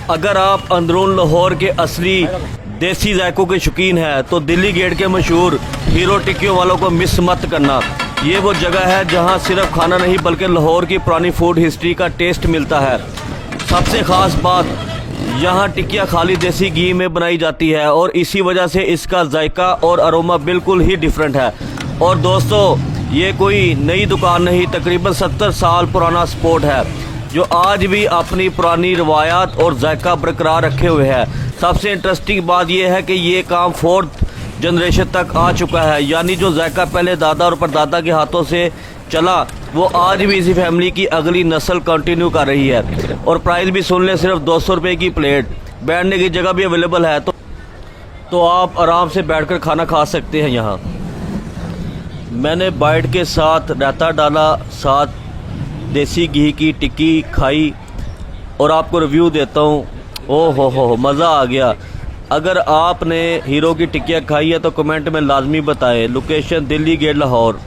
अगर आप अंदरून लाहौर के असली देसी जायकों के शौकीन हैं तो दिल्ली गेट के मशहूर हीरो टिक्कियों वालों को मिस मत करना। ये वो जगह है जहां सिर्फ खाना नहीं बल्कि लाहौर की पुरानी फूड हिस्ट्री का टेस्ट मिलता है। सबसे ख़ास बात, यहाँ टिक्कियाँ खाली देसी घी में बनाई जाती है और इसी वजह से इसका जायका और अरोमा बिल्कुल ही डिफरेंट है। और दोस्तों, ये कोई नई दुकान नहीं, तकरीबन 70 साल पुराना स्पॉट है जो आज भी अपनी पुरानी रवायात और जायका बरकरार रखे हुए है। सबसे इंटरेस्टिंग बात यह है कि ये काम 4th जनरेशन तक आ चुका है, यानी जो जायका पहले दादा और परदादा के हाथों से चला वो आज भी इसी फैमिली की अगली नस्ल कंटिन्यू कर रही है। और प्राइस भी सुन लें, सिर्फ 200 रुपये की प्लेट, बैठने की जगह भी अवेलेबल है, तो आप आराम से बैठकर खाना खा सकते हैं। यहाँ मैंने बाइट के साथ रायता डाला, साथ देसी घी की टिक्की खाई और आपको रिव्यू देता हूँ। ओह हो मज़ा आ गया। अगर आपने हीरो की टिक्कियाँ खाई है तो कमेंट में लाजमी बताएं। Location Delhi gate Lahore.